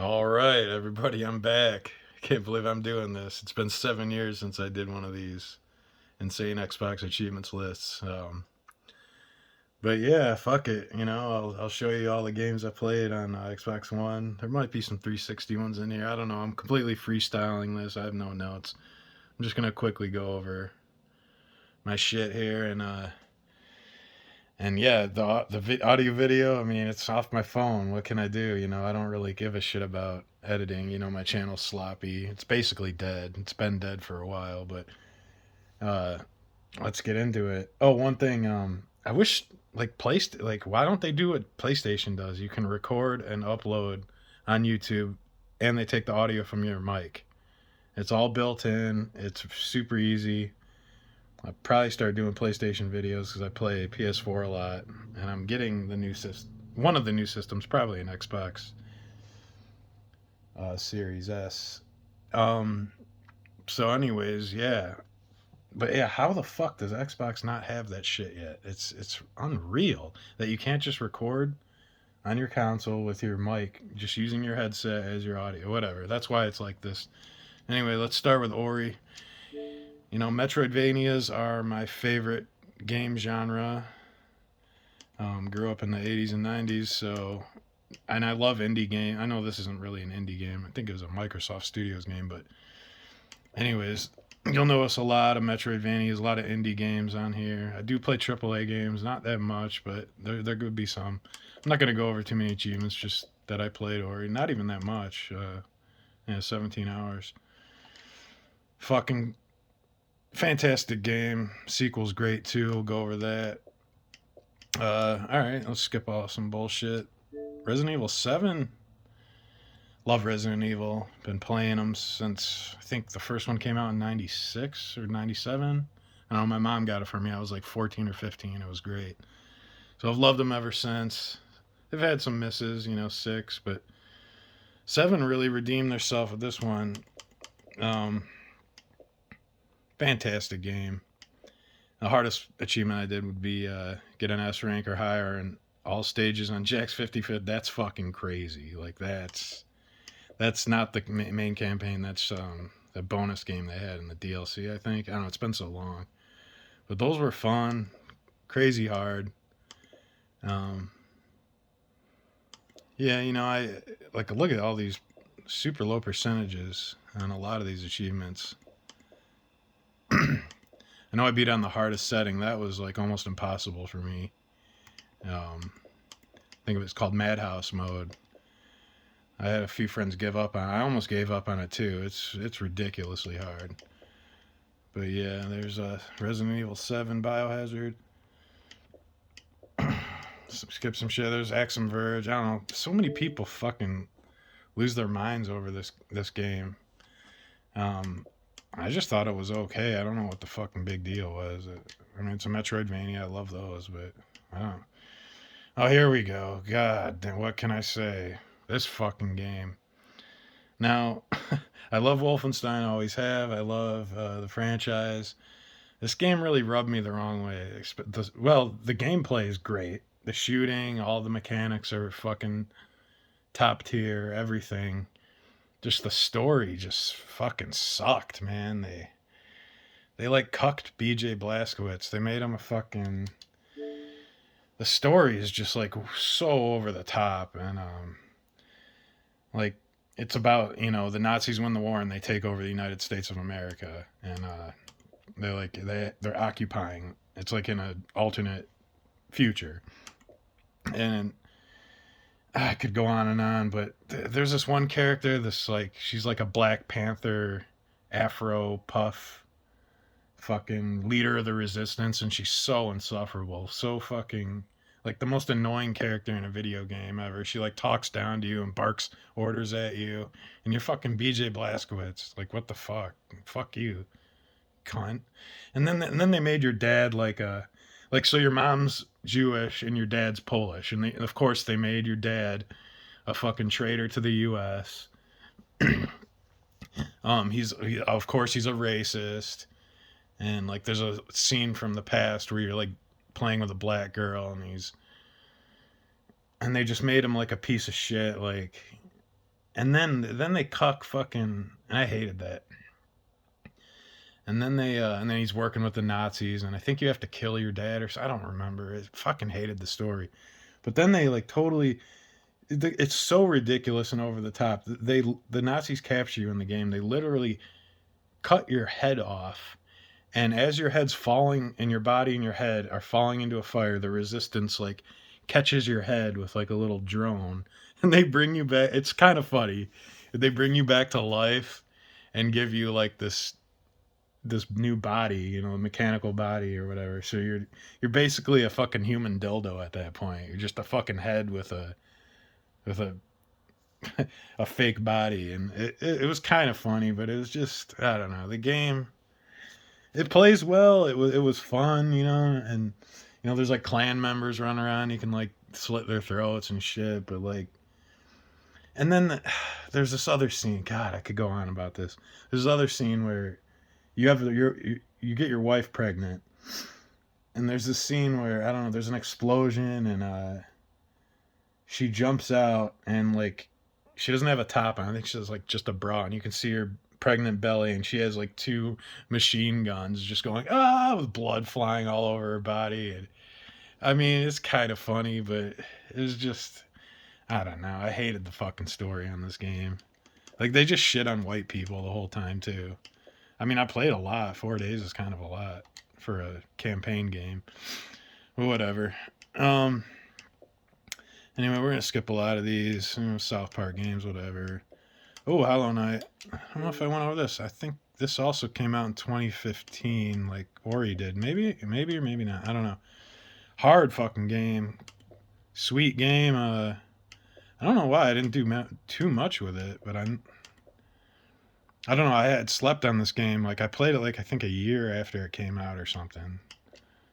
All right, everybody, I'm back. I can't believe I'm doing this. It's been 7 years since I did one of these insane Xbox achievements lists. But yeah, fuck it. I'll show you all the games I played on Xbox One. There might be some 360 ones in here. I don't know. I'm completely freestyling this. I have no notes. I'm just gonna quickly go over my shit here and yeah, the audio video. I mean, it's off my phone. What can I do? I don't really give a shit about editing. My channel's sloppy. It's basically dead. It's been dead for a while, but uh, let's get into it. Oh, one thing. I wish like why don't they do what PlayStation does? You can record and upload on YouTube, and they take the audio from your mic. It's all built in. It's super easy. I'll probably start doing PlayStation videos because I play PS4 a lot, and I'm getting the new system. One of the new systems, probably an Xbox Series S. Um, so, anyways, yeah, but yeah, how the fuck does Xbox not have that shit yet? It's unreal that you can't just record on your console with your mic, just using your headset as your audio, whatever. That's why it's like this. Anyway, let's start with Ori. Metroidvanias are my favorite game genre. Grew up in the 80s and 90s, so and I love indie game. I know this isn't really an indie game. I think it was a Microsoft Studios game, but anyways, you'll notice a lot of Metroidvanias, a lot of indie games on here. I do play AAA games, not that much, but there could be some. I'm not gonna go over too many achievements, just that I played, or not even that much. 17 hours. Fucking fantastic game. Sequel's great too. We'll go over that. All right, let's skip off some bullshit. Resident Evil 7. Love Resident Evil. Been playing them since I think the first one came out in 96 or 97. I know my mom got it for me. I was like 14 or 15. It was great. So I've loved them ever since. They've had some misses, 6, but 7 really redeemed themselves with this one. Um, Fantastic game. The hardest achievement I did would be get an S rank or higher in all stages on Jack's 55th. That's fucking crazy. Like that's not the main campaign. That's the bonus game they had in the DLC. I think I don't know. It's been so long, but those were fun, crazy hard. Um, yeah, I like look at all these super low percentages on a lot of these achievements. I know I beat on the hardest setting. That was like almost impossible for me. I think it was called Madhouse mode. I had a few friends give up on it. I almost gave up on it too. It's ridiculously hard. But yeah, there's a Resident Evil 7 Biohazard. Skip some shit. There's Axum Verge. I don't know. So many people fucking lose their minds over this game. I just thought it was okay. I don't know what the fucking big deal was. I mean, it's a Metroidvania. I love those, but I don't. Oh, here we go. God, what can I say? This fucking game. Now, I love Wolfenstein. I always have. I love the franchise. This game really rubbed me the wrong way. Well, the gameplay is great. The shooting, all the mechanics are fucking top tier. Everything. Just the story just fucking sucked, man. They like cucked BJ Blazkowicz. They made him a fucking. The story is just like so over the top, and like it's about the Nazis win the war and they take over the United States of America, and they're occupying. It's like in an alternate future, and I could go on, but there's this one character. This like she's like a Black Panther, Afro puff, fucking leader of the resistance, and she's so insufferable, so fucking like the most annoying character in a video game ever. She like talks down to you and barks orders at you, and you're fucking BJ Blazkowicz. Like what the fuck? Fuck you, cunt. And then they made your dad like so your mom's Jewish and your dad's Polish, and of course they made your dad a fucking traitor to the U.S. Of course he's a racist, and like there's a scene from the past where you're like playing with a black girl, and they just made him like a piece of shit. Like And then they cuck fucking, and I hated that. And then he's working with the Nazis, and I think you have to kill your dad or so. I don't remember. I fucking hated the story. But then they like totally. It's so ridiculous and over the top. The Nazis capture you in the game. They literally cut your head off, and as your head's falling and your body and your head are falling into a fire, the resistance like catches your head with like a little drone, and they bring you back. It's kind of funny. They bring you back to life and give you like this new body, you know, a mechanical body or whatever. So you're basically a fucking human dildo at that point. You're just a fucking head with a a fake body, and it was kind of funny, but it was just I don't know. The game it plays well. It was fun, you know, and you know there's like clan members running around. You can like slit their throats and shit, but like. And then there's this other scene. God, I could go on about this. There's this other scene where you get your wife pregnant, and there's this scene where I don't know. There's an explosion, and she jumps out, and like she doesn't have a top on. I think she has like just a bra, and you can see her pregnant belly, and she has like two machine guns just going with blood flying all over her body. And I mean, it's kind of funny, but it was just I don't know. I hated the fucking story on this game. Like they just shit on white people the whole time too. I mean, I played a lot. 4 days is kind of a lot for a campaign game. But whatever. Um. Anyway, we're gonna skip a lot of these South Park games, whatever. Oh, Hollow Knight. I don't know if I went over this. I think this also came out in 2015, like Ori did. Maybe or maybe not. I don't know. Hard fucking game. Sweet game. I don't know why I didn't do too much with it, but I don't know. I had slept on this game. Like I played it like I think a year after it came out or something.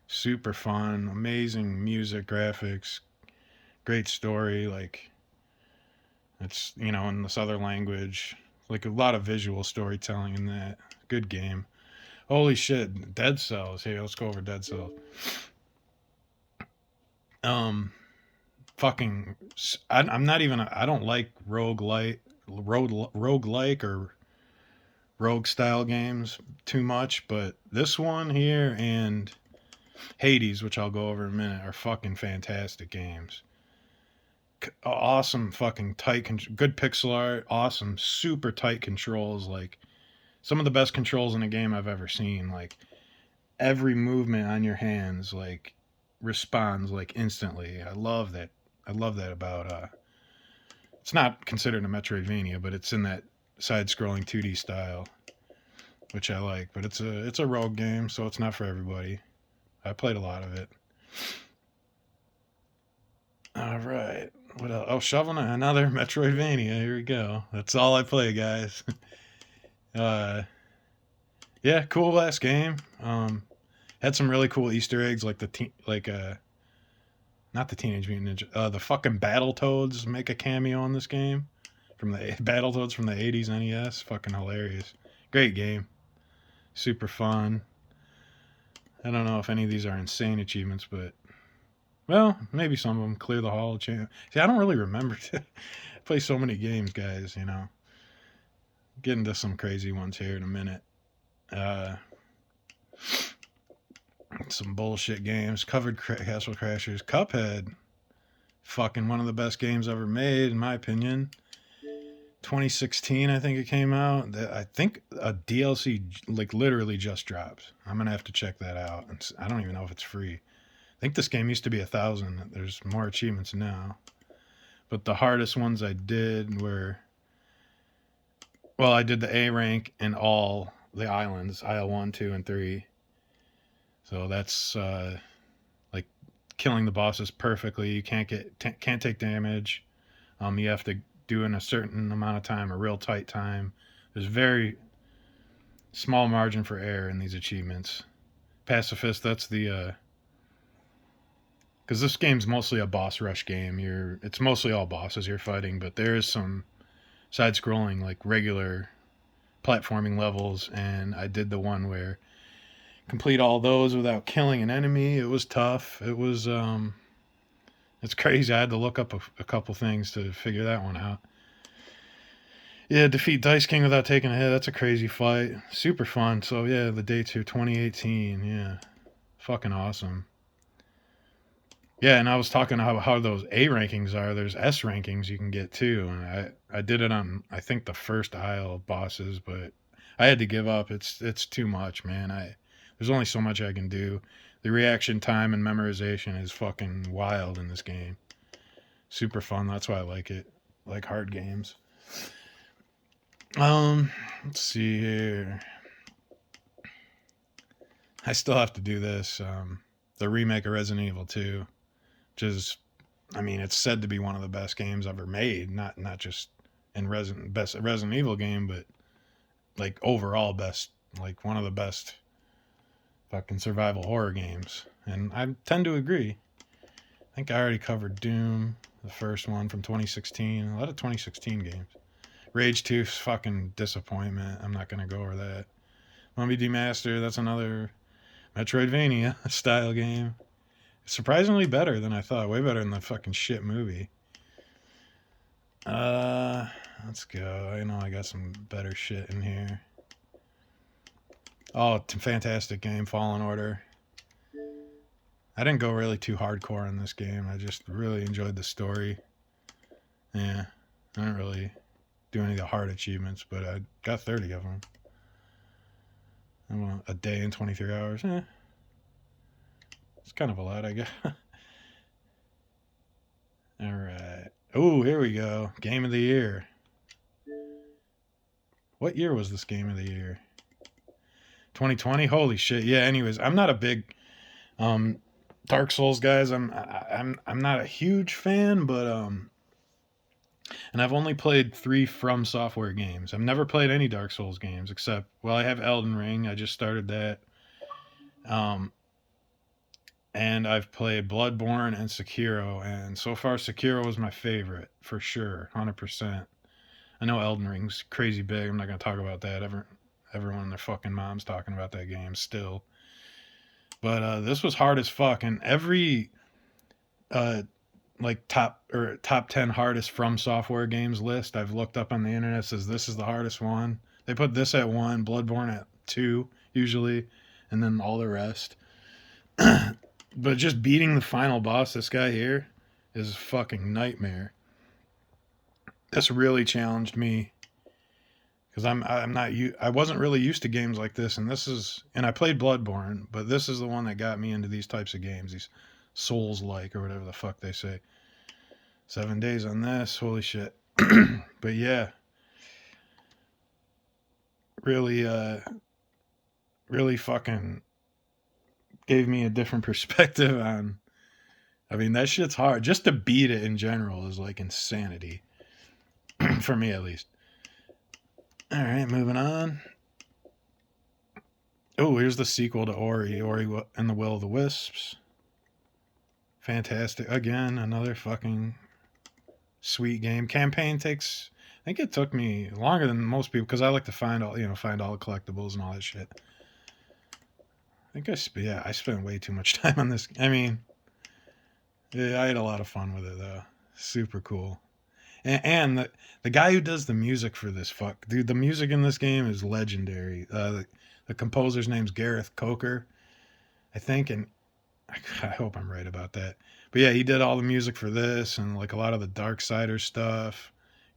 Super fun, amazing music, graphics, great story. Like it's in this other language. Like a lot of visual storytelling in that. Good game. Holy shit, Dead Cells. Hey, let's go over Dead Cells. Um, fucking. I'm not even. I don't like roguelike or rogue style games too much, but this one here and Hades, which I'll go over in a minute, are fucking fantastic games. Awesome fucking tight, good pixel art, awesome, super tight controls. Like some of the best controls in a game I've ever seen. Like every movement on your hands, like responds like instantly. I love that. I love that about. It's not considered a Metroidvania, but it's in that side-scrolling 2D style, which I like. But it's a rogue game, so it's not for everybody. I played a lot of it. All right. What else? Oh, Shovel Knight, another Metroidvania. Here we go. That's all I play, guys. uh, yeah, cool last game. Had some really cool Easter eggs, like not the Teenage Mutant Ninja, the fucking Battletoads make a cameo in this game from the Battletoads from the '80s NES. Fucking hilarious. Great game. Super fun. I don't know if any of these are insane achievements, but well, maybe some of them. Clear the hall. See, I don't really remember. I play so many games, guys. Get into some crazy ones here in a minute. Some bullshit games. Covered Castle Crashers. Cuphead. Fucking one of the best games ever made, in my opinion. 2016, I think it came out. I think a DLC like literally just dropped. I'm gonna have to check that out. I don't even know if it's free. I think this game used to be 1,000. There's more achievements now. But the hardest ones I did were, well, I did the A rank in all the islands, Isle 1, 2, and 3. So that's like killing the bosses perfectly. You can't take damage. You have to do in a certain amount of time, a real tight time. There's very small margin for error in these achievements. Pacifist, that's the because this game's mostly a boss rush game. It's mostly all bosses you're fighting, but there is some side scrolling like regular platforming levels, and I did the one where complete all those without killing an enemy. It was tough. It's crazy. I had to look up a couple things to figure that one out. Yeah, defeat Dice King without taking a hit. That's a crazy fight. Super fun. So yeah, the dates here, 2018. Yeah, fucking awesome. Yeah, and I was talking how those A rankings are. There's S rankings you can get too, and I did it on I think the first Isle bosses, but I had to give up. It's too much, man. I There's only so much I can do. The reaction time and memorization is fucking wild in this game. Super fun. That's why I like it. Like hard games. Let's see here. I still have to do this. The remake of Resident Evil 2, which is, I mean, it's said to be one of the best games ever made. Not just in best Resident Evil game, but like overall best, like one of the best fucking survival horror games. And I tend to agree. I think I already covered Doom, the first one from 2016. A lot of 2016 games. Rage 2 's fucking disappointment. I'm not gonna go over that. Mummy Demaster, that's another Metroidvania style game. Surprisingly better than I thought. Way better than the fucking shit movie. Let's go. I know I got some better shit in here. Oh, fantastic game, Fallen Order. I didn't go really too hardcore in this game. I just really enjoyed the story. Yeah, I didn't really do any of the hard achievements, but I got 30 of them. I want a day and 23 hours. It's kind of a lot, I guess. All right. Oh, here we go. Game of the year. What year was this game of the year? 2020. Holy shit. Yeah. Anyways, I'm not a big Dark Souls guys. I'm not a huge fan, but and I've only played 3 From Software games. I've never played any Dark Souls games except, well, I have Elden Ring. I just started that. Um, and I've played Bloodborne and Sekiro, and so far Sekiro was my favorite for sure, 100%. I know Elden Ring's crazy big. I'm not gonna talk about that. Everyone and their fucking mom's talking about that game still. But this was hard as fuck, and every uh, like top 10 hardest From Software games list I've looked up on the internet says this is the hardest one. They put this at 1, Bloodborne at 2 usually, and then all the rest. But just beating the final boss, this guy here, is a fucking nightmare. This really challenged me because I wasn't really used to games like this, and I played Bloodborne, but this is the one that got me into these types of games, these Souls like or whatever the fuck they say. 7 days on this, holy shit. But yeah, really, really fucking gave me a different perspective on. I mean, that shit's hard. Just to beat it in general is like insanity. For me, at least. All right, moving on. Oh, here's the sequel to Ori and the Will of the Wisps. Fantastic. Again, another fucking sweet game. Campaign takes, I think it took me longer than most people because I like to find all the collectibles and all that shit. I think I spent way too much time on this. I mean, yeah, I had a lot of fun with it though. Super cool. And the guy who does the music for this dude, the music in this game is legendary. The composer's name's Gareth Coker, I think, and I hope I'm right about that. But yeah, he did all the music for this and like a lot of the Darksider stuff.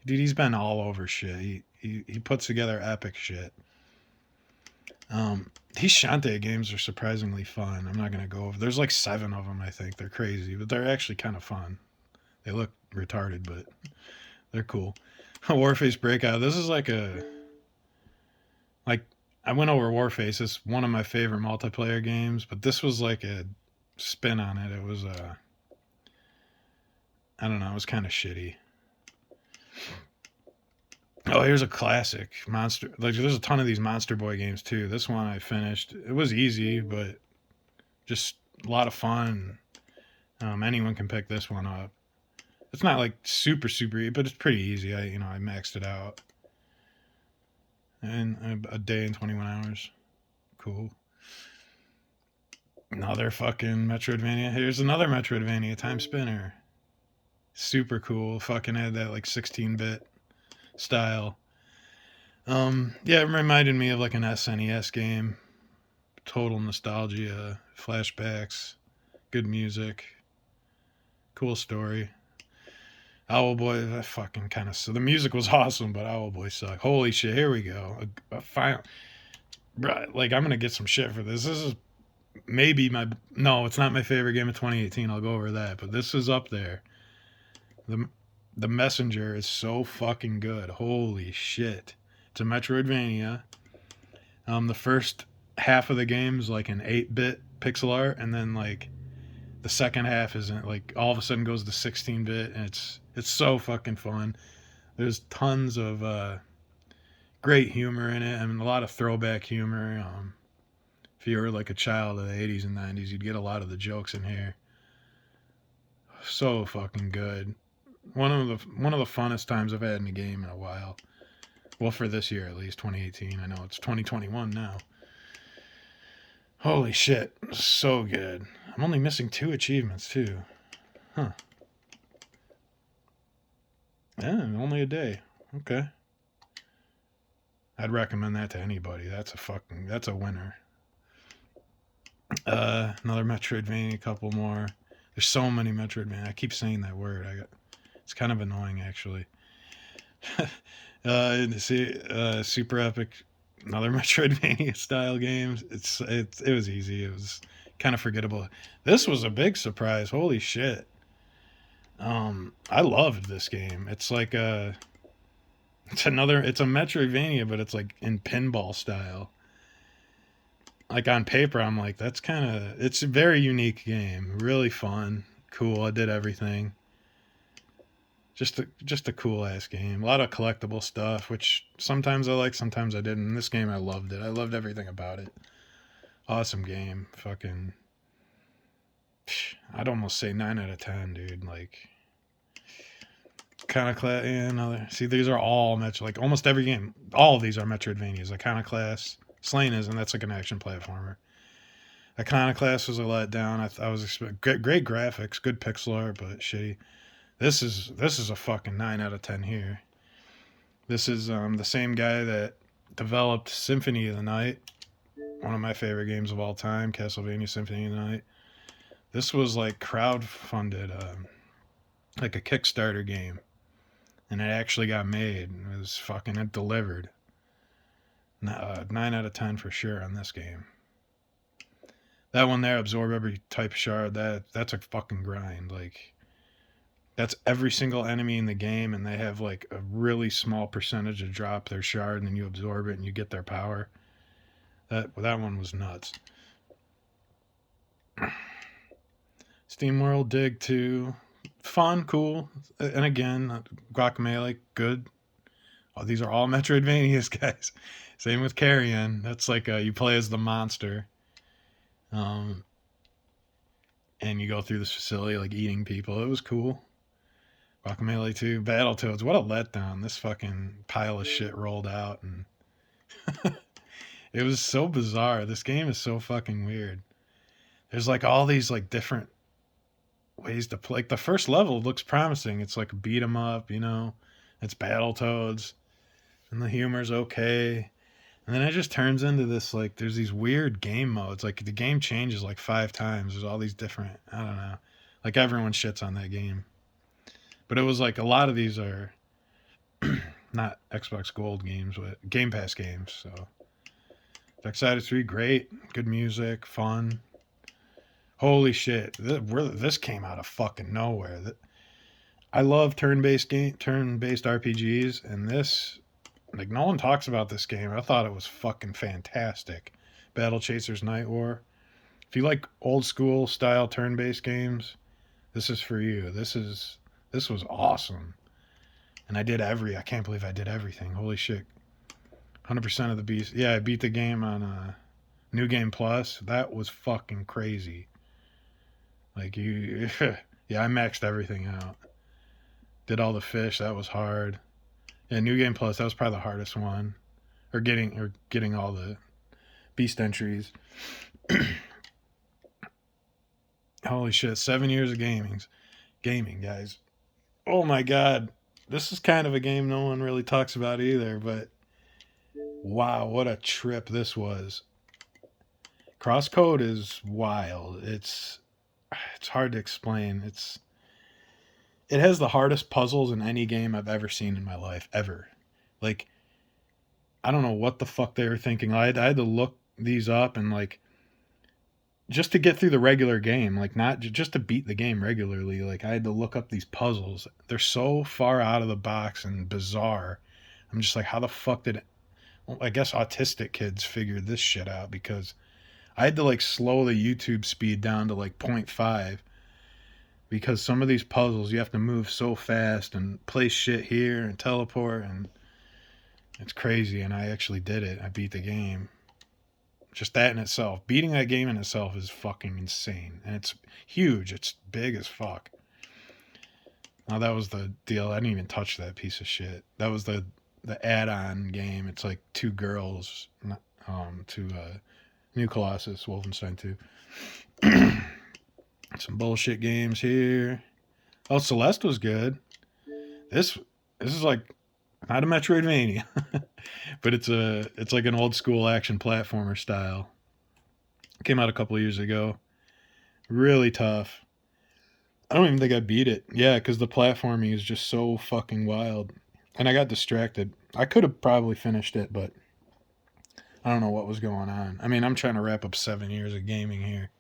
Dude, he's been all over shit. He puts together epic shit. These Shantae games are surprisingly fun. I'm not gonna go over. There's like 7 of them. I think they're crazy, but they're actually kind of fun. They look retarded, but they're cool. Warface Breakout. This is like I went over Warface. It's one of my favorite multiplayer games, but this was like a spin on it. It was I don't know. It was kind of shitty. Oh, here's a classic monster. Like there's a ton of these Monster Boy games too. This one I finished. It was easy, but just a lot of fun. Anyone can pick this one up. It's not like super but it's pretty easy. I maxed it out in a day and 21 hours. Cool. Another fucking Metroidvania. Here's another Metroidvania, Time Spinner. Super cool. Fucking had that like 16-bit style. Yeah, it reminded me of like an SNES game. Total nostalgia, flashbacks, good music, cool story. Owlboy, I fucking kind of. So the music was awesome, but Owlboy sucked. Holy shit! Here we go. A final. Like I'm gonna get some shit for this. This is maybe my. No, it's not my favorite game of 2018. I'll go over that, but this is up there. The The Messenger is so fucking good. Holy shit! It's a Metroidvania. The first half of the game is like an 8-bit pixel art, and then like the second half isn't like all of a sudden goes to 16-bit, and it's so fucking fun. There's tons of great humor in it. I mean, a lot of throwback humor. If you were like a child of the 80s and 90s, you'd get a lot of the jokes in here. So fucking good. One of the funnest times I've had in a game in a while. Well, for this year at least, 2018. I know it's 2021 now. Holy shit, so good. I'm only missing 2 achievements too. Huh. Yeah, only a day. Okay. I'd recommend that to anybody. That's a winner. Another Metroidvania, a couple more. There's so many Metroidvania. I keep saying that word. It's kind of annoying actually. Super epic. Another Metroidvania style games. It was easy. It was kind of forgettable. This was a big surprise. Holy shit. I loved this game. It's a Metroidvania, but it's like in pinball style. Like on paper, I'm like, it's a very unique game. Really fun, cool. I did everything. Just a cool ass game. A lot of collectible stuff, which sometimes I like, sometimes I didn't. In this game, I loved it. I loved everything about it. Awesome game. Fucking, I'd almost say 9 out of 10, dude. Like, Iconoclast, another. See, these are all like almost every game. All of these are Metroidvanias. Iconoclast, Slain is, and that's like an action platformer. Iconoclast was a letdown. I was great graphics, good pixel art, but shitty. This is a fucking 9 out of 10 here. This is the same guy that developed Symphony of the Night, one of my favorite games of all time, Castlevania Symphony of the Night. This was like crowd funded, like a Kickstarter game, and it actually got made. It delivered. 9 out of 10 for sure on this game. That one there, absorb every type shard. That's a fucking grind. Like that's every single enemy in the game, and they have like a really small percentage to drop their shard, and then you absorb it and you get their power. That one was nuts. SteamWorld Dig 2, fun, cool, and again, Guacamelee, good. Oh, these are all Metroidvanias, guys. Same with Carrion. That's like you play as the monster, um, and you go through this facility like eating people. It was cool. Guacamelee 2, Battletoads. What a letdown! This fucking pile of shit rolled out, and it was so bizarre. This game is so fucking weird. There's like all these like different ways to play. Like the first level looks promising. It's like a beat 'em up, you know. It's Battletoads, and the humor's okay. And then it just turns into this like there's these weird game modes. Like the game changes like 5 times. There's all these different. I don't know. Like everyone shits on that game, but it was like a lot of these are not Xbox Gold games, but Game Pass games. So Darksiders 3, great, good music, fun. Holy shit, this came out of fucking nowhere. I love turn-based RPGs, and this, like, no one talks about this game. I thought it was fucking fantastic. Battle Chasers Night War. If you like old school style turn-based games, this is for you. This was awesome. And I can't believe I did everything. Holy shit. 100% of the beast. Yeah, I beat the game on New Game Plus. That was fucking crazy. Like you yeah, I maxed everything out. Did all the fish, that was hard. Yeah, New Game Plus, that was probably the hardest one. Or getting all the beast entries. Holy shit, 7 years of gaming, guys. Oh my god. This is kind of a game no one really talks about either, but Wow, what a trip this was. Crosscode is wild. It's hard to explain. It has the hardest puzzles in any game I've ever seen in my life ever. Like I don't know what the fuck they were thinking. I had to look these up and like just to get through the regular game, like not just to beat the game regularly. Like I had to look up these puzzles. They're so far out of the box and bizarre. I'm just like, how the fuck did? Well, I guess autistic kids figured this shit out because I had to like slow the YouTube speed down to like point 0.5 because some of these puzzles you have to move so fast and place shit here and teleport and it's crazy. And I actually did it. I beat the game. Just that in itself, beating that game in itself is fucking insane, and it's huge. It's big as fuck. Now that was the deal. I didn't even touch that piece of shit. That was the add-on game. It's like two girls, to New Colossus, Wolfenstein 2. Some bullshit games here. Oh, Celeste was good. This is like not a Metroidvania, but it's like an old school action platformer style. It came out a couple of years ago. Really tough. I don't even think I beat it. Yeah, because the platforming is just so fucking wild. And I got distracted. I could have probably finished it, but I don't know what was going on. I mean, I'm trying to wrap up 7 years of gaming here.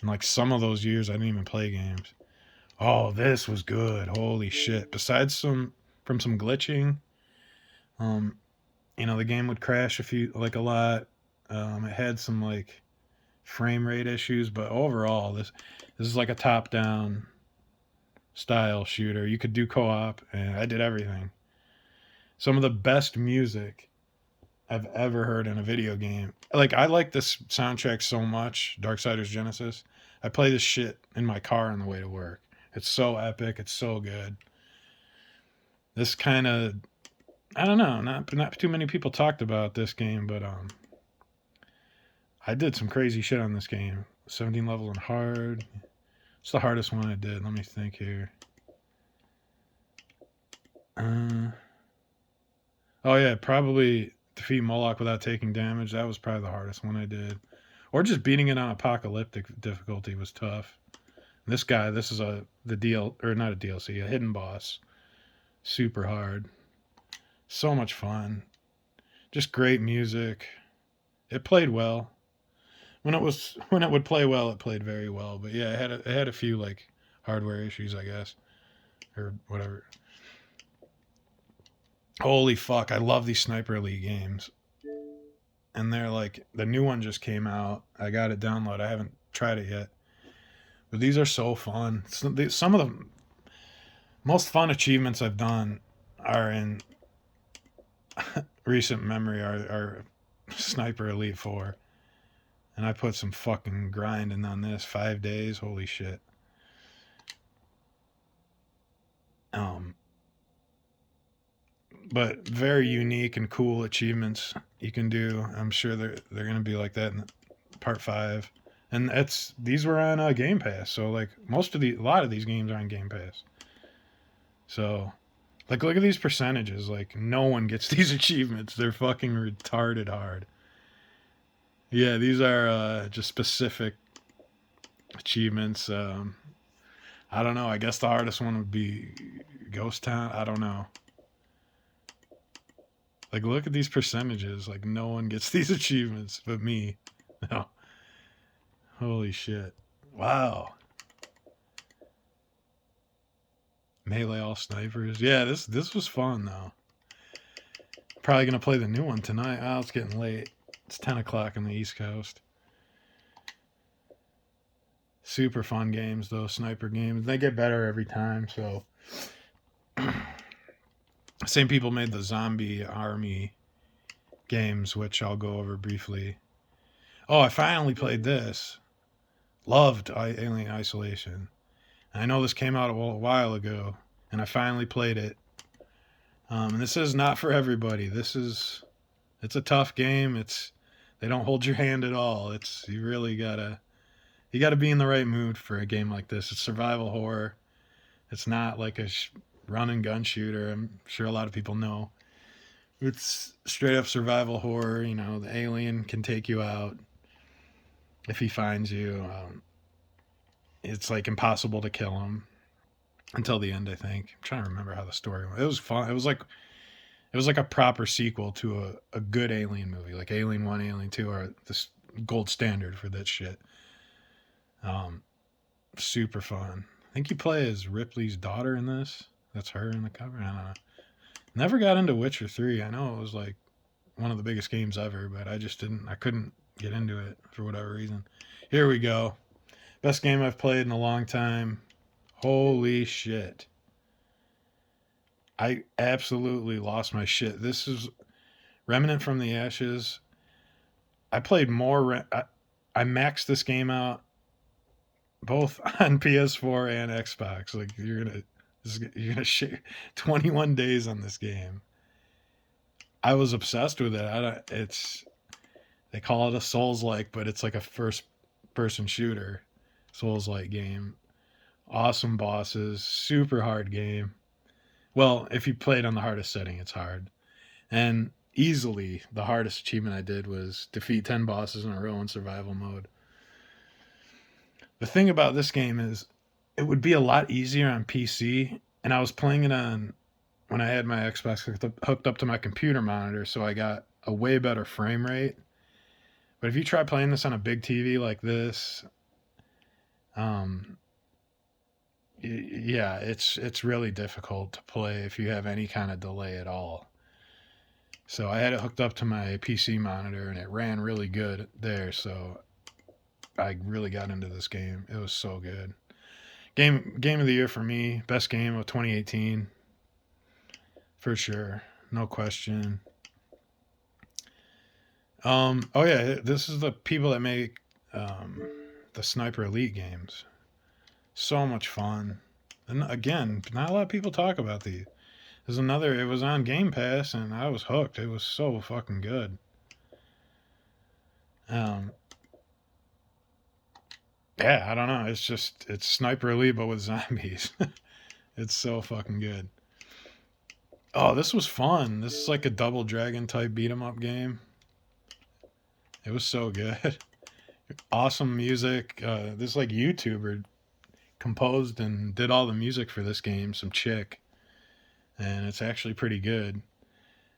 And like some of those years, I didn't even play games. Oh, this was good. Holy shit. Besides some glitching, um, the game would crash a lot. It had some like frame rate issues, but overall, this is like a top down style shooter. You could do co-op, and I did everything. Some of the best music I've ever heard in a video game. Like I like this soundtrack so much, Darksiders Genesis. I play this shit in my car on the way to work. It's so epic. It's so good. This kind of I don't know. Not too many people talked about this game, but I did some crazy shit on this game. 17 level and hard. It's the hardest one I did. Let me think here. Uh, oh yeah, probably defeat Moloch without taking damage. That was probably the hardest one I did. Or just beating it on apocalyptic difficulty was tough. This guy, this is the deal or not a DLC, a hidden boss. Super hard. So much fun. Just great music. It played well. When it would play well, it played very well. But yeah, it had a few like hardware issues, I guess, or whatever. Holy fuck, I love these Sniper Elite games. And they're like the new one just came out. I got it download. I haven't tried it yet. But these are so fun. Some of the most fun achievements I've done are in recent memory are Sniper Elite 4. And I put some fucking grinding on this. 5 days. Holy shit. Um, but very unique and cool achievements you can do. I'm sure they're gonna be like that in part 5. And these were on Game Pass. So like a lot of these games are on Game Pass. So like look at these percentages. Like no one gets these achievements. They're fucking retarded hard. Yeah, these are just specific achievements. I don't know. I guess the hardest one would be Ghost Town. I don't know. Like, look at these percentages. Like, no one gets these achievements but me. No. Holy shit. Wow. Melee all snipers. Yeah, this was fun though. Probably gonna play the new one tonight. Oh, it's getting late. It's 10 o'clock on the East Coast. Super fun games though, sniper games. They get better every time. So, same people made the Zombie Army games, which I'll go over briefly. Oh, I finally played this. Loved Alien Isolation. I know this came out a while ago, and I finally played it. And this is not for everybody. It's a tough game. They don't hold your hand at all. You really gotta be in the right mood for a game like this. It's survival horror. It's not like a run and gun shooter. I'm sure a lot of people know. It's straight up survival horror. You know, the alien can take you out if he finds you. It's like impossible to kill him until the end. I think I'm trying to remember how the story went. It was fun. It was like a proper sequel to a good Alien movie, like Alien One, Alien Two are this gold standard for that shit. Um, Super fun. I think you play as Ripley's daughter in this. That's her in the cover. I don't know. Never got into Witcher 3. I know it was like one of the biggest games ever, but I just didn't. I couldn't get into it for whatever reason. Here we go. Best game I've played in a long time. Holy shit. I absolutely lost my shit. This is Remnant from the Ashes. I played more. I maxed this game out both on PS4 and Xbox. Like you're gonna share 21 days on this game. I was obsessed with it. It's they call it a Souls like, but it's like a first person shooter Souls like game. Awesome bosses, super hard game. Well, if you play it on the hardest setting, it's hard. And easily the hardest achievement I did was defeat 10 bosses in a row in survival mode. The thing about this game is it would be a lot easier on PC, and I was playing it on when I had my Xbox hooked up to my computer monitor, so I got a way better frame rate. But if you try playing this on a big TV like this, um, yeah, it's really difficult to play if you have any kind of delay at all. So I had it hooked up to my PC monitor, and it ran really good there. So I really got into this game. It was so good. Game of the year for me. Best game of 2018 for sure, no question. Oh yeah, this is the people that make um, the Sniper Elite games. So much fun. And again, not a lot of people talk about these. There's another. It was on Game Pass, and I was hooked. It was so fucking good. Um, yeah, I don't know. It's Sniper Elite but with zombies. It's so fucking good. Oh, this was fun. This is like a Double Dragon type beat 'em up game. It was so good. Awesome music. This like YouTuber composed and did all the music for this game. Some chick, and it's actually pretty good.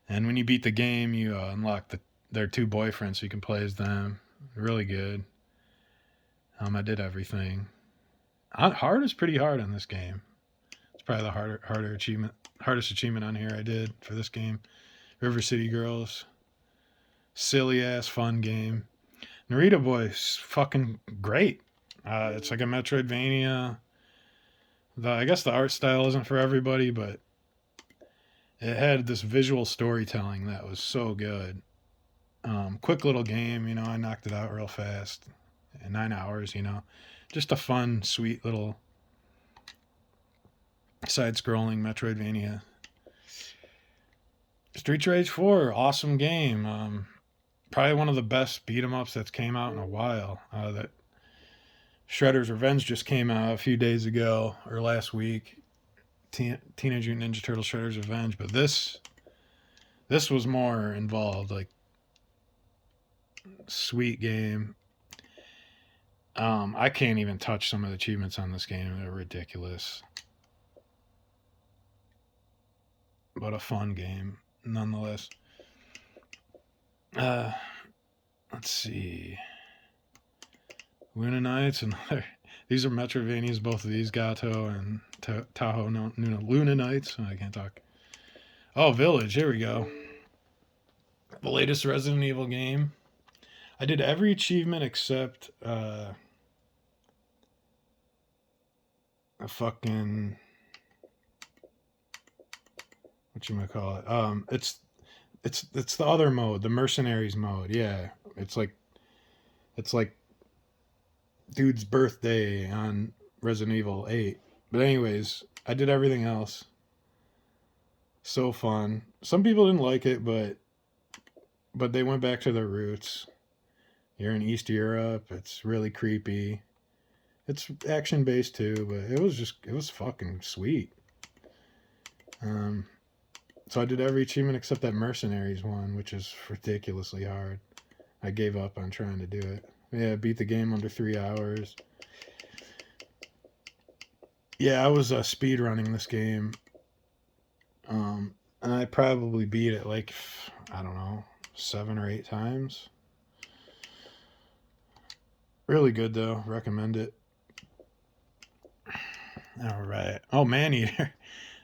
And when you beat the game, you unlock their two boyfriends, so you can play as them. Really good. I did everything. Hard is pretty hard on this game. It's probably the hardest achievement on here I did for this game. River City Girls, silly ass fun game. Narita Boy's fucking great. It's like a Metroidvania. I guess the art style isn't for everybody, but it had this visual storytelling that was so good. Quick little game, I knocked it out real fast in 9 hours. Just a fun, sweet little side-scrolling Metroidvania. Street Rage 4, awesome game. Probably one of the best beat 'em ups that's came out in a while. That Shredder's Revenge just came out a few days ago or last week. Teenage Mutant Ninja Turtles Shredder's Revenge, but this was more involved. Like, sweet game. I can't even touch some of the achievements on this game. They're ridiculous, but a fun game nonetheless. Uh, let's see. Luna Knights and these are Metroidvanias. Both of these, Gato and Tahoe no, Luna Knights. I can't talk. Oh, Village. Here we go. The latest Resident Evil game. I did every achievement except a fucking what you might call it. It's the other mode, the Mercenaries mode. Yeah, it's like dude's birthday on Resident Evil 8. But anyways, I did everything else. So fun. Some people didn't like it, but they went back to their roots. You're in East Europe. It's really creepy. It's action based too, but it was fucking sweet. Um, So I did every achievement except that Mercenaries one, which is ridiculously hard. I gave up on trying to do it. Yeah, beat the game under 3 hours. Yeah, I was speed running this game, and I probably beat it like, I don't know, 7 or 8 times. Really good though. Recommend it. All right. Oh, Maneater.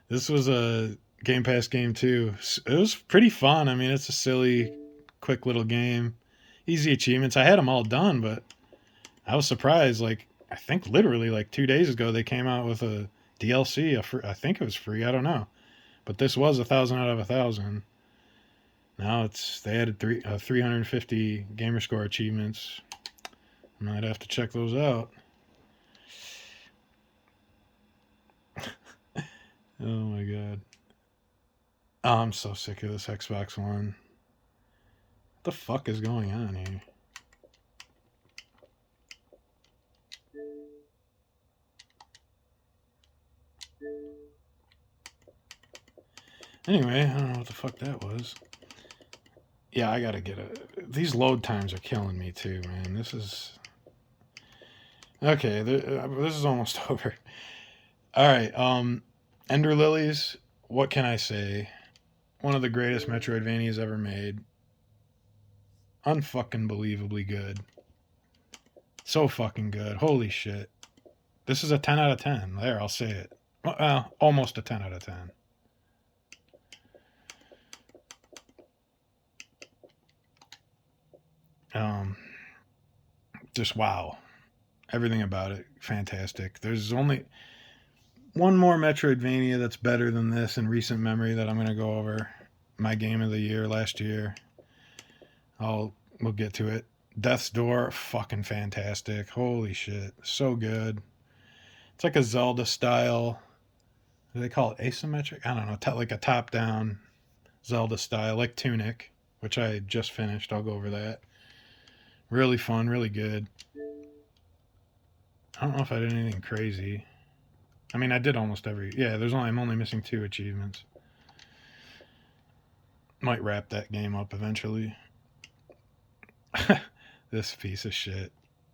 This was a Game Pass game too. It was pretty fun. I mean, it's a silly, quick little game. Easy achievements. I had them all done, but I was surprised. Like, I think literally like 2 days ago they came out with a DLC. I think it was free. I don't know, but this was 1,000 out of 1,000. Now they added 350 gamer score achievements. I might have to check those out. Oh my god. Oh, I'm so sick of this Xbox One. What the fuck is going on here? Anyway, I don't know what the fuck that was. Yeah, I gotta get these load times are killing me too, man. This is okay. This is almost over. All right. Ender Lilies. What can I say? One of the greatest Metroidvanias ever made. Unfucking believably good. So fucking good. Holy shit. This is a 10 out of 10. There, I'll say it. Well, almost a 10 out of 10. Just wow. Everything about it, fantastic. There's only one more Metroidvania that's better than this in recent memory that I'm going to go over. My game of the year last year. We'll get to it. Death's Door, fucking fantastic. Holy shit, so good. It's like a Zelda style. Do they call it asymmetric? I don't know. Like a top-down Zelda style, like Tunic, which I just finished. I'll go over that. Really fun, really good. I don't know if I did anything crazy. I mean, I did almost every. Yeah, I'm only missing 2 achievements. Might wrap that game up eventually. This piece of shit.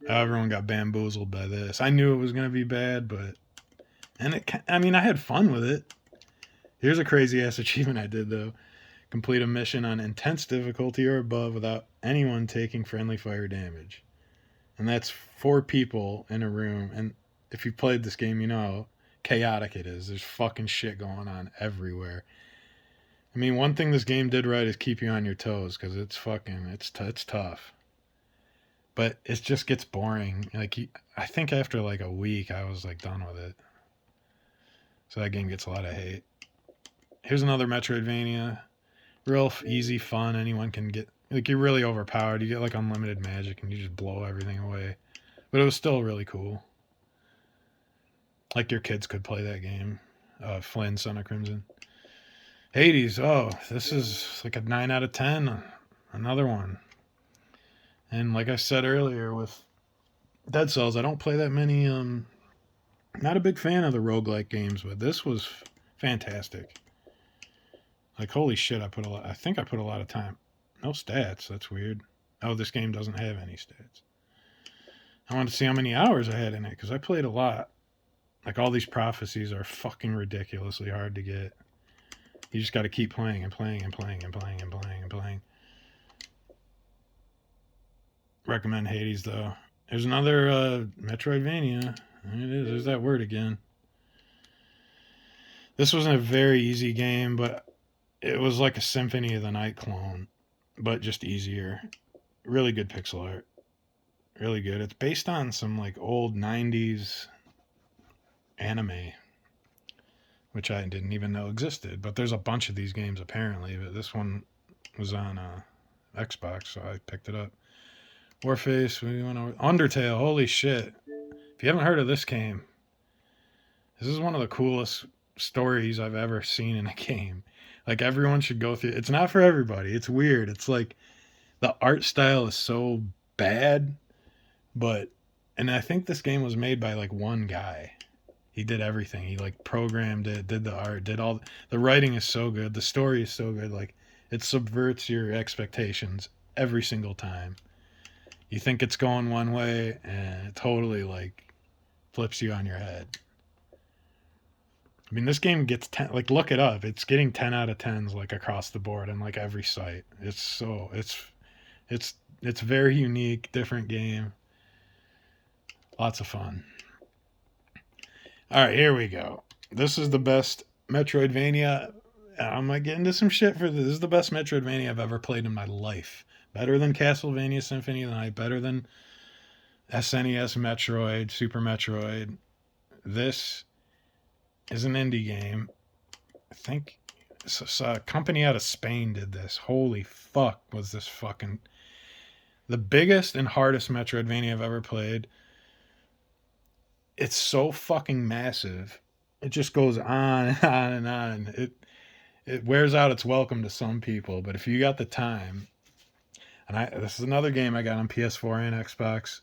Everyone got bamboozled by this. I knew it was gonna be bad, but I mean, I had fun with it. Here's a crazy ass achievement I did though. Complete a mission on intense difficulty or above without anyone taking friendly fire damage. And that's 4 people in a room. And if you've played this game, you know how chaotic it is. There's fucking shit going on everywhere. I mean, one thing this game did right is keep you on your toes because it's tough. But it just gets boring. Like, I think after like a week, I was like done with it. So that game gets a lot of hate. Here's another Metroidvania. Real easy, fun. Anyone can get. Like, you're really overpowered. You get like unlimited magic and you just blow everything away. But it was still really cool. Like, your kids could play that game. Flynn, Son of Crimson. Hades. Oh, this is like a 9 out of 10. Another one. And like I said earlier with Dead Cells, I don't play that many. Not a big fan of the roguelike games, but this was fantastic. Like, holy shit, I think I put a lot of time. No stats. That's weird. Oh, this game doesn't have any stats. I wanted to see how many hours I had in it because I played a lot. Like, all these prophecies are fucking ridiculously hard to get. You just got to keep playing and playing and playing and playing and playing and playing. Recommend Hades though. There's another Metroidvania. It is. There's that word again. This wasn't a very easy game, but it was like a Symphony of the Night clone, but just easier. Really good pixel art. Really good. It's based on some like old 90s anime, which I didn't even know existed. But there's a bunch of these games apparently, but this one was on Xbox, so I picked it up. Warface, we went over Undertale. Holy shit! If you haven't heard of this game, this is one of the coolest stories I've ever seen in a game. Like, everyone should go through. It's not for everybody. It's weird. It's like the art style is so bad, but and I think this game was made by like one guy. He did everything. He like programmed it, did the art, did all the writing is so good. The story is so good. Like it subverts your expectations every single time. You think it's going one way and it totally like flips you on your head. I mean, this game gets 10, like look it up. It's getting 10 out of 10s like across the board and like every site. It's very unique, different game. Lots of fun. All right, here we go. This is the best Metroidvania. I might get into some shit for this. This is the best Metroidvania I've ever played in my life. Better than Castlevania Symphony of the Night. Better than SNES Metroid, Super Metroid. This is an indie game. I think it's a company out of Spain did this. Holy fuck, was this fucking the biggest and hardest Metroidvania I've ever played. It's so fucking massive. It just goes on and on and on. It wears out its welcome to some people, but if you got the time, and this is another game I got on PS4 and Xbox.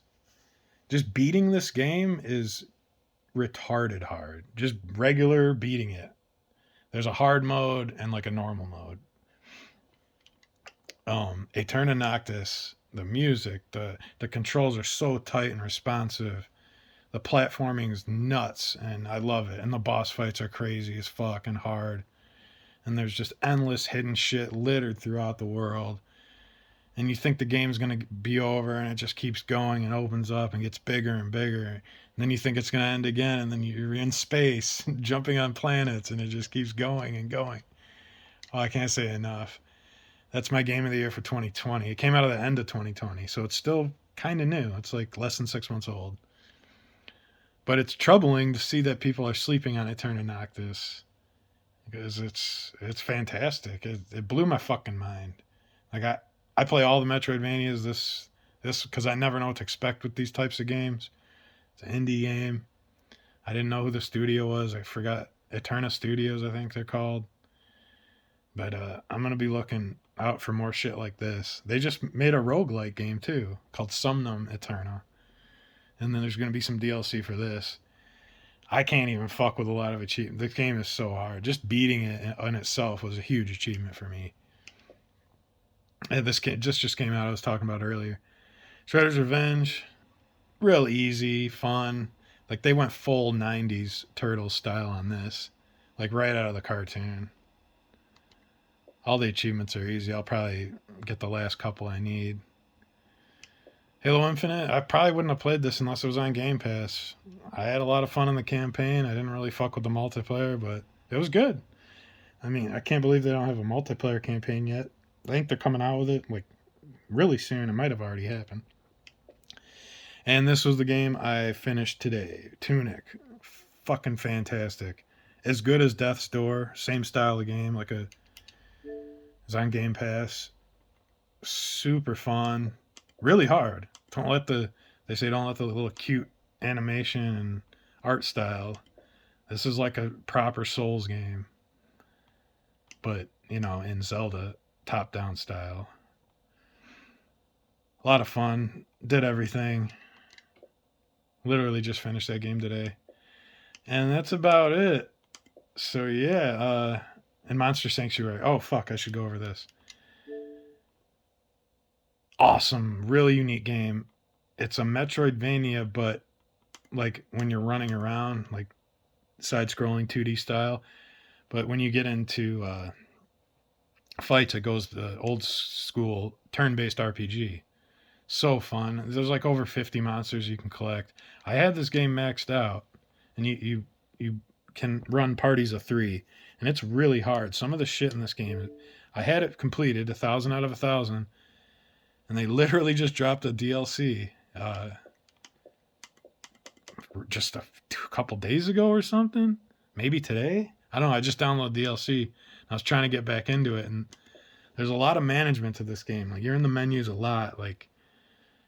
Just beating this game is retarded hard. Just regular beating it. There's a hard mode and like a normal mode. Eterna Noctis, the music, the controls are so tight and responsive. The platforming is nuts and I love it. And the boss fights are crazy as fuck and hard. And there's just endless hidden shit littered throughout the world. And you think the game's going to be over and it just keeps going and opens up and gets bigger and bigger. And then you think it's going to end again and then you're in space jumping on planets and it just keeps going and going. Oh, I can't say enough. That's my game of the year for 2020. It came out of the end of 2020, so it's still kind of new. It's like less than 6 months old. But it's troubling to see that people are sleeping on Eterna Noctis because it's fantastic. It blew my fucking mind. Like I play all the Metroidvanias this because I never know what to expect with these types of games. It's an indie game. I didn't know who the studio was. I forgot. Eterna Studios, I think they're called. But I'm going to be looking out for more shit like this. They just made a roguelike game too called Somnum Eterna. And then there's going to be some DLC for this. I can't even fuck with a lot of achievements. This game is so hard. Just beating it in itself was a huge achievement for me. And this game just came out. I was talking about earlier. Shredder's Revenge, real easy, fun. Like they went full 90s Turtles style on this. Like right out of the cartoon. All the achievements are easy. I'll probably get the last couple I need. Halo Infinite, I probably wouldn't have played this unless it was on Game Pass. I had a lot of fun in the campaign. I didn't really fuck with the multiplayer, but it was good. I mean, I can't believe they don't have a multiplayer campaign yet. I think they're coming out with it like really soon. It might have already happened. And this was the game I finished today. Tunic. Fucking fantastic. As good as Death's Door. Same style of game. It's on Game Pass. Super fun. Really hard. They say don't let the little cute animation and art style. This is like a proper Souls game. But, in Zelda top-down style. A lot of fun. Did everything. Literally just finished that game today. And that's about it. So yeah, and Monster Sanctuary. Oh fuck, I should go over this. Awesome, really unique game. It's a Metroidvania, but like when you're running around, like side-scrolling 2D style. But when you get into fights, it goes the old school turn-based RPG. So fun. There's like over 50 monsters you can collect. I had this game maxed out, and you can run parties of 3, and it's really hard. Some of the shit in this game, I had it completed 1,000 out of 1,000, and they literally just dropped a DLC just a couple days ago or something. Maybe today. I don't know. I just downloaded DLC. I was trying to get back into it, and there's a lot of management to this game. Like you're in the menus a lot, like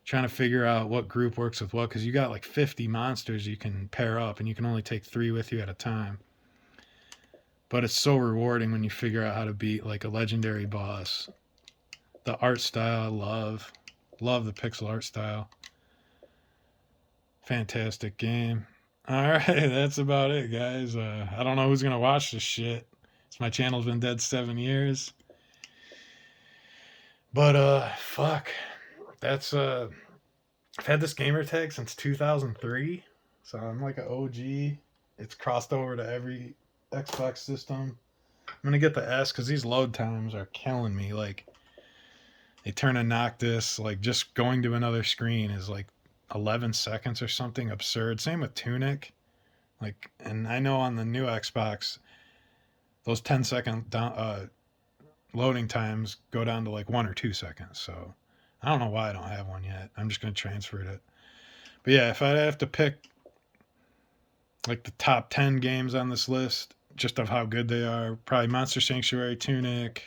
trying to figure out what group works with what, because you got like 50 monsters you can pair up, and you can only take 3 with you at a time. But it's so rewarding when you figure out how to beat like a legendary boss. The art style I love the pixel art style. Fantastic game. All right, that's about it, guys. I don't know who's gonna watch this shit. My channel's been dead 7 years, but fuck. That's I've had this gamer tag since 2003, so I'm like an OG. It's crossed over to every Xbox system. I'm gonna get the S because these load times are killing me. Like they turn a Noctis, like just going to another screen is like 11 seconds or something absurd. Same with Tunic. Like, and I know on the new Xbox, those 10-second loading times go down to like 1 or 2 seconds. So I don't know why I don't have one yet. I'm just gonna transfer it. But yeah, if I have to pick like the top 10 games on this list, just of how good they are, probably Monster Sanctuary, Tunic,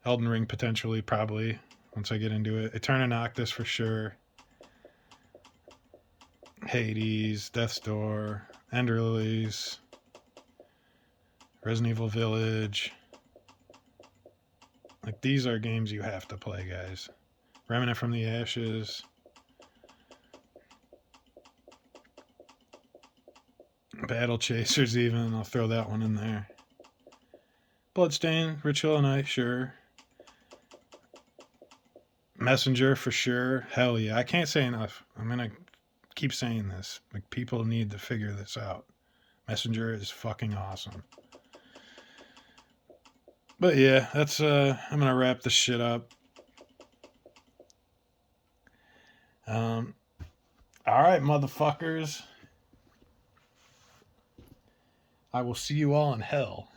Elden Ring potentially, probably once I get into it. Eterna Noctis for sure. Hades, Death's Door, Ender Lilies, Resident Evil Village. Like these are games you have to play, guys. Remnant from the Ashes. Battle Chasers, even. I'll throw that one in there. Bloodstained, Rich Hill Knight, sure. Messenger for sure. Hell yeah. I can't say enough. I'm going to keep saying this. Like, people need to figure this out. Messenger is fucking awesome. But yeah, that's I'm gonna wrap this shit up. All right, motherfuckers. I will see you all in hell.